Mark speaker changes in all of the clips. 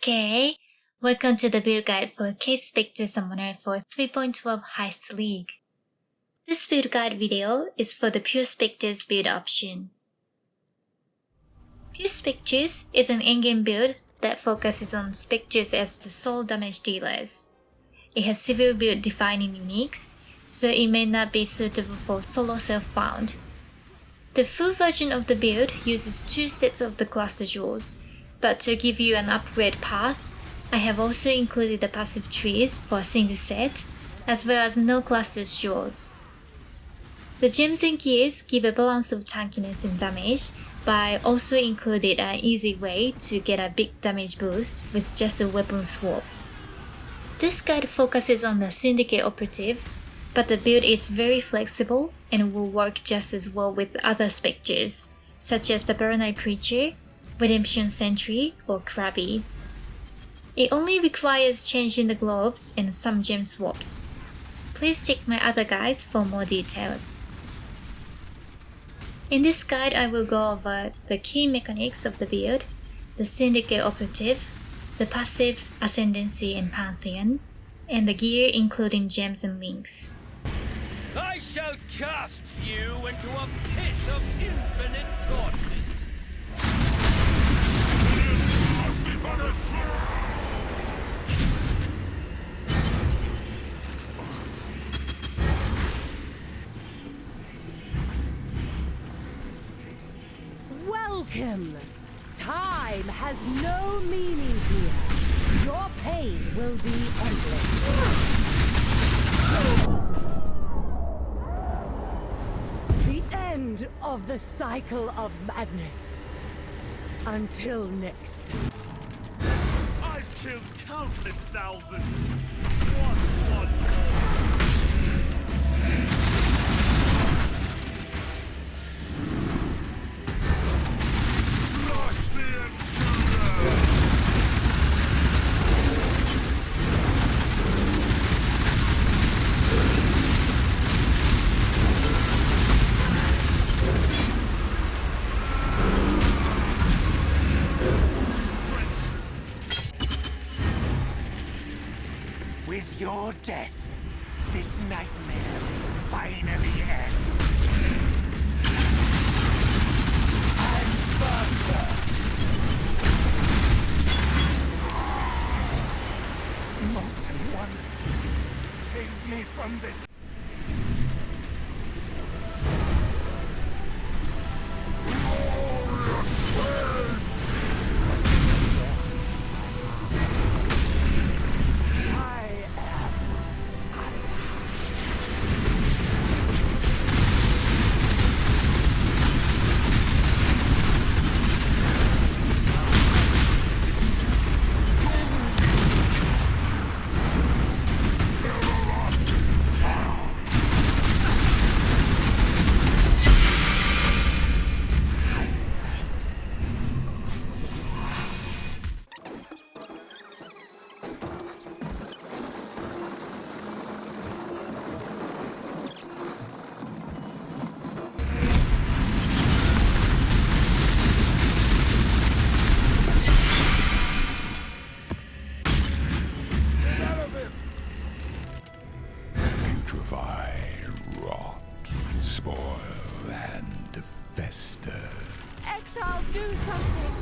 Speaker 1: Okay, welcome to the build guide for Case Spectre Summoner for 3.12 Heist League. This build guide video is for the Pure Spectres build option. Pure Spectres is an endgame build that focuses on Spectres as the sole damage dealers. It has several build defining uniques, so it may not be suitable for solo self-found. The full version of the build uses two sets of the cluster jewels, but to give you an upgrade path, I have also included the passive trees for a single set, as well as no clusters jewels. The gems and gears give a balance of tankiness and damage, but I also included an easy way to get a big damage boost with just a weapon swap. This guide focuses on the Syndicate operative, but the build is very flexible and will work just as well with other spectres, such as the Baronite Preacher, Redemption Sentry, or Krabby. It only requires changing the globes and some gem swaps. Please check my other guides for more details. In this guide, I will go over the key mechanics of the build, the Syndicate operative, the passives Ascendancy and Pantheon, and the gear including gems and links.
Speaker 2: I shall cast you into a pit of infinite torture.
Speaker 3: Welcome! Time has no meaning here. Your pain will be endless. The end of the cycle of madness. Until next time.
Speaker 2: I've killed countless thousands. What's one more? Flush the intruder! With your death, this nightmare finally ends. And faster! Molten One, save me from this.
Speaker 4: Putrefy, rot, spoil, and fester.
Speaker 3: Exile, do something!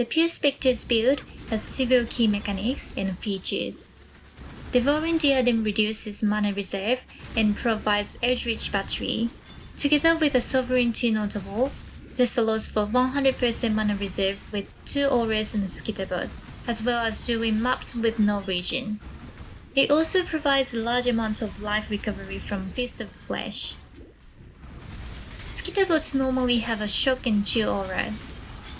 Speaker 1: The Pure Spectres build has several key mechanics and features. Devouring Diadem reduces mana reserve and provides Eldritch Battery. Together with a Sovereignty notable, this allows for 100% mana reserve with 2 auras and skitterbuds, as well as doing maps with no regen. It also provides a large amount of life recovery from Feast of Flesh. Skitterbuds normally have a Shock and Chill aura.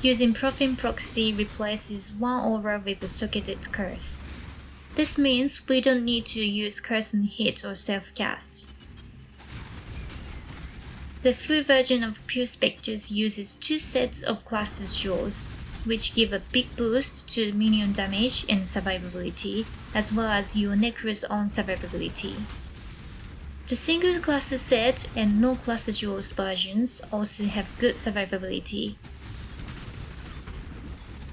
Speaker 1: Using Profane Proxy replaces one aura with a socketed curse. This means we don't need to use curse on hit or self-cast. The full version of Pure Spectres uses 2 sets of Cluster Jewels, which give a big boost to minion damage and survivability, as well as your Necro's own survivability. The single Cluster set and no Cluster Jewels versions also have good survivability.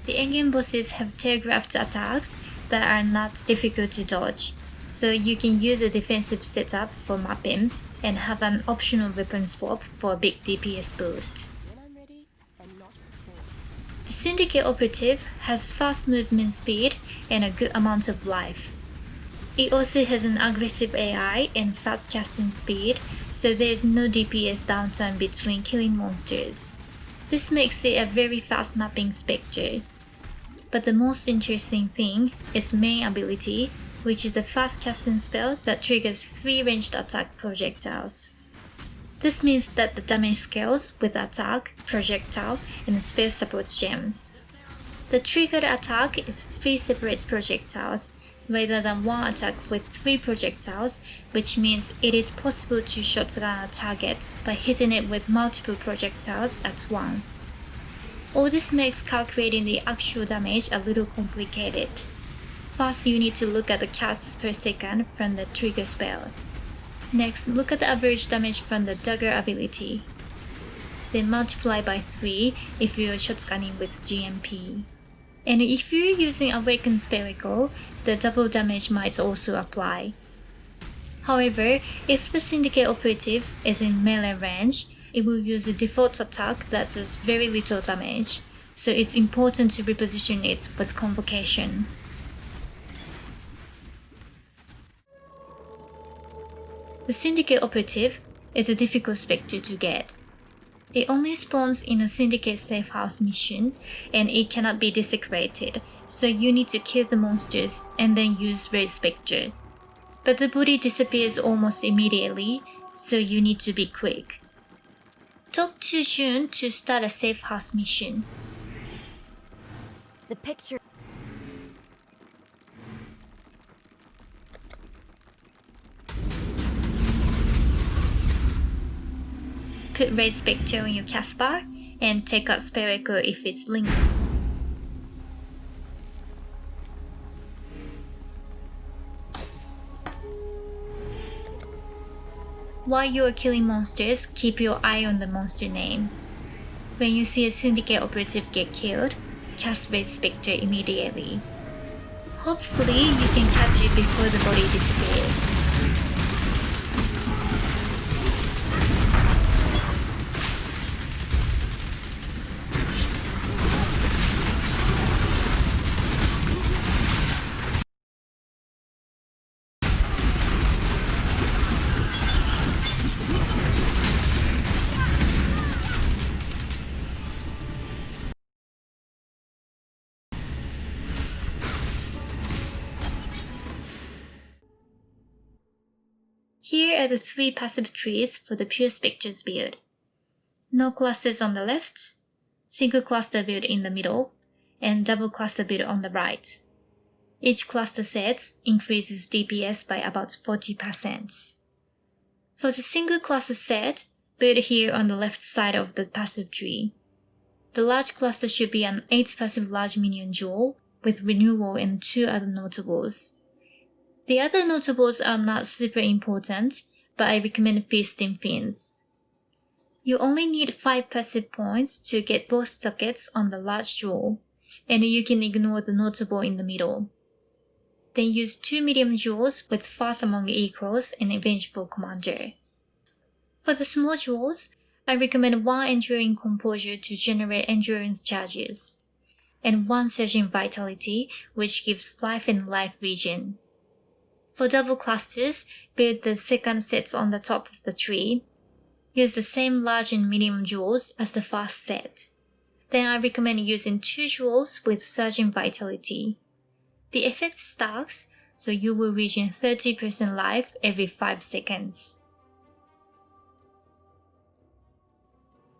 Speaker 1: The endgame bosses have telegraphed attacks that are not difficult to dodge, so you can use a defensive setup for mapping and have an optional weapon swap for a big DPS boost. The Syndicate Operative has fast movement speed and a good amount of life. It also has an aggressive AI and fast casting speed, so there is no DPS downtime between killing monsters. This makes it a very fast mapping Spectre. But the most interesting thing is main ability, which is a fast casting spell that triggers 3 ranged attack projectiles. This means that the damage scales with attack, projectile, and spell support gems. The triggered attack is 3 separate projectiles, rather than 1 attack with 3 projectiles, which means it is possible to shotgun a target by hitting it with multiple projectiles at once. All this makes calculating the actual damage a little complicated. First, you need to look at the casts per second from the trigger spell. Next, look at the average damage from the dagger ability. Then multiply by 3 if you are shotgunning with GMP. And if you're using Awakened Spellicle, the double damage might also apply. However, if the Syndicate Operative is in melee range, it will use a default attack that does very little damage, so it's important to reposition it with Convocation. The Syndicate Operative is a difficult Spectre to get. It only spawns in a Syndicate Safe House mission, and it cannot be desecrated, so you need to kill the monsters and then use Red Spectre. But the body disappears almost immediately, so you need to be quick. Talk to June to start a Safe House mission.
Speaker 3: The picture.
Speaker 1: Put Red Spectre on your cast bar and take out Spellicle if it's linked. While you are killing monsters, keep your eye on the monster names. When you see a Syndicate Operative get killed, cast Red Spectre immediately. Hopefully, you can catch it before the body disappears. Here are the 3 passive trees for the Pure Spectres build. No clusters on the left, single cluster build in the middle, and double cluster build on the right. Each cluster set increases DPS by about 40%. For the single cluster set, build here on the left side of the passive tree. The large cluster should be an 8 passive large minion jewel with renewal and 2 other notables. The other notables are not super important, but I recommend Feasting Fiends. You only need 5 passive points to get both sockets on the large jewel, and you can ignore the notable in the middle. Then use 2 medium jewels with Fast Among Equals and Vengeful Commander. For the small jewels, I recommend 1 Enduring Composure to generate endurance charges. and 1 Surging Vitality, which gives life and life regen. For double clusters, build the second set on the top of the tree. Use the same large and medium jewels as the first set. Then I recommend using 2 jewels with Surging Vitality. The effect stacks, so you will regen 30% life every 5 seconds.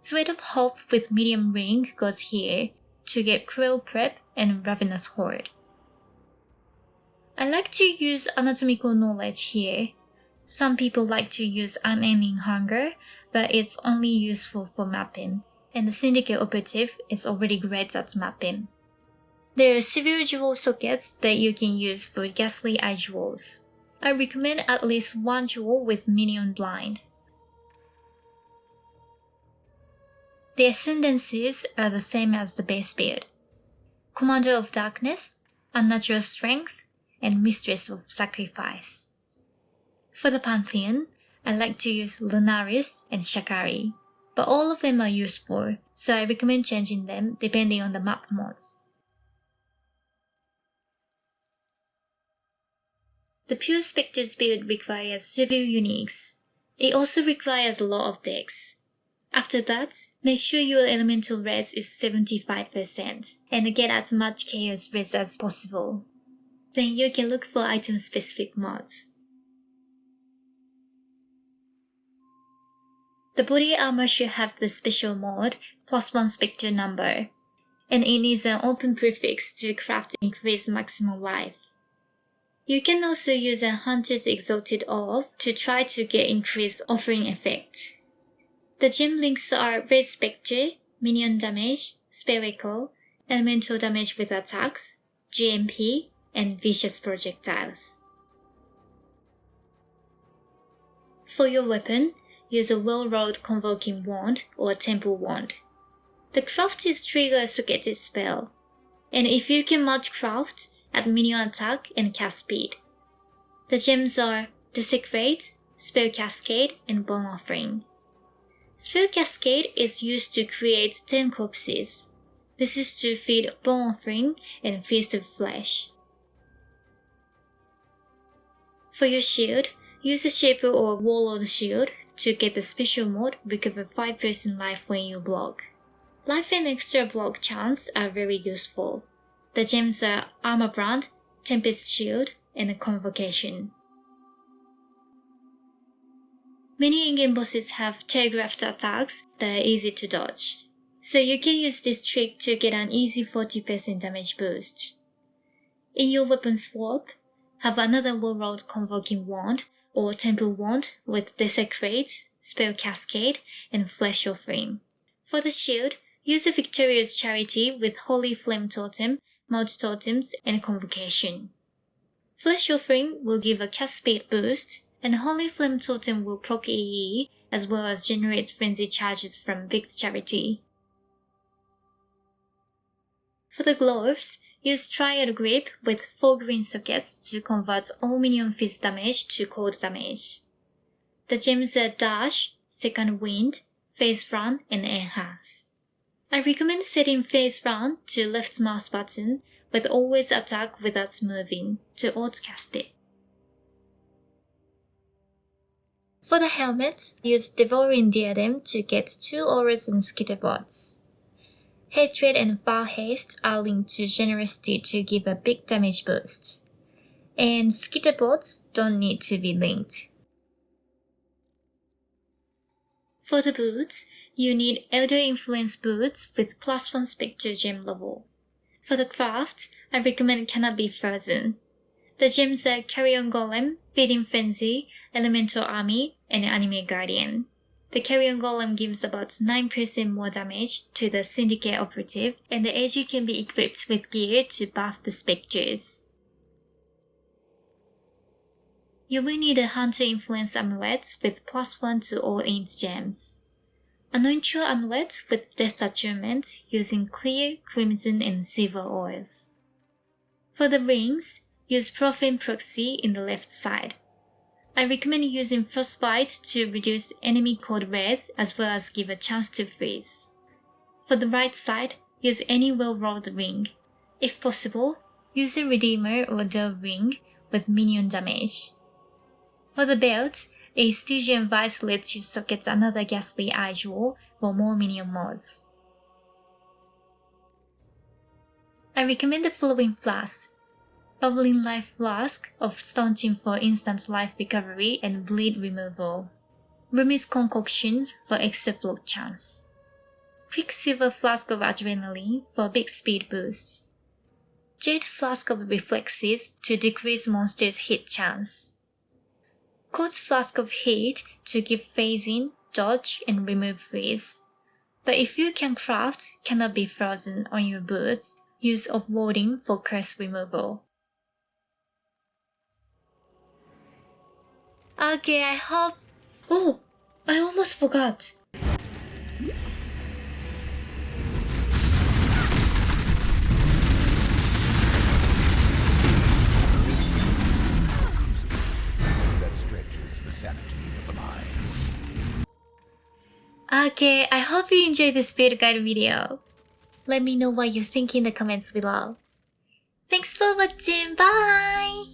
Speaker 1: Thread of Hope with medium ring goes here to get Cruel Prep and Ravenous Horde. I like to use Anatomical Knowledge here. Some people like to use Unending Hunger, but it's only useful for mapping, and the Syndicate Operative is already great at mapping. There are several jewel sockets that you can use for Ghastly Eye jewels. I recommend at least 1 jewel with Minion Blind. The ascendancies are the same as the base build. Commander of Darkness, Unnatural Strength, and Mistress of Sacrifice. For the Pantheon, I like to use Lunaris and Shakari, but all of them are useful, so I recommend changing them depending on the map mods. The Pure Spectres build requires several uniques. It also requires a lot of decks. After that, make sure your elemental res is 75% and get as much chaos res as possible. Then you can look for item-specific mods. The body armor should have the special mod +1 Spectre number, and it needs an open prefix to craft increase maximum life. You can also use a Hunter's Exalted Orb to try to get increased offering effect. The gem links are Red Spectre, Minion Damage, Spell Echo, Elemental Damage with Attacks, GMP, and Vicious Projectiles. For your weapon, use a well-rolled Convoking Wand or Temple Wand. The craft is trigger socketed spell, and if you can match craft, add minion attack and cast speed. The gems are Desecrate, Spell Cascade, and Bone Offering. Spell Cascade is used to create 10 corpses. This is to feed Bone Offering and Feast of Flesh. For your shield, use a Shaper or Warlord shield to get the special mode Recover 5% life when you block. Life and extra block chance are very useful. The gems are Armor Brand, Tempest Shield, and Convocation. Many in-game bosses have telegraphed attacks that are easy to dodge, so you can use this trick to get an easy 40% damage boost. In your weapon swap, have another well-rolled Convoking Wand or Temple Wand with Desecrate, Spell Cascade, and Flesh Offering. For the shield, use a Victorious Charity with Holy Flame Totem, Multi Totems, and Convocation. Flesh Offering will give a cast speed boost, and Holy Flame Totem will proc EE as well as generate frenzy charges from Vic's Charity. For the gloves, use Triad Grip with 4 green sockets to convert all minion fist damage to cold damage. The gems are Dash, Second Wind, Phase Run, and Enhance. I recommend setting Phase Run to left mouse button with always attack without moving to outcast it. For the helmet, use Devouring Diadem to get 2 auras and skitterbots. Hatred and Far Haste are linked to Generosity to give a big damage boost, and skitterbots don't need to be linked. For the boots, you need Elder Influence boots with +1 Spectre gem level. For the craft, I recommend Cannot Be Frozen. The gems are Carrion Golem, Feeding Frenzy, Elemental Army, and Anime Guardian. The Carrion Golem gives about 9% more damage to the Syndicate Operative, and the AG can be equipped with gear to buff the Spectres. You will need a Hunter Influence Amulet with +1 to all int gems. Anoint your amulet with Death Attunement using clear, crimson, and silver oils. For the rings, use Profane Proxy in the left side. I recommend using Frostbite to reduce enemy cold res as well as give a chance to freeze. For the right side, use any well-rolled ring. If possible, use a Redeemer or Dove ring with minion damage. For the belt, a Stygian Vice lets you socket another Ghastly Eye Jewel for more minion mods. I recommend the following flasks. Bubbling Life Flask of Staunching for instant life recovery and bleed removal. Rumi's Concoctions for extra block chance. Quicksilver Flask of Adrenaline for big speed boost. Jade Flask of Reflexes to decrease monsters' hit chance. Quartz Flask of Heat to give phasing, dodge, and remove freeze. But if you can craft Cannot Be Frozen on your boots, use Offloading for curse removal. Okay, I hope... Oh! I almost forgot!
Speaker 4: That stretches the sanity of the mind.
Speaker 1: Okay, I hope you enjoyed this build guide video. Let me know what you think in the comments below. Thanks for watching, bye!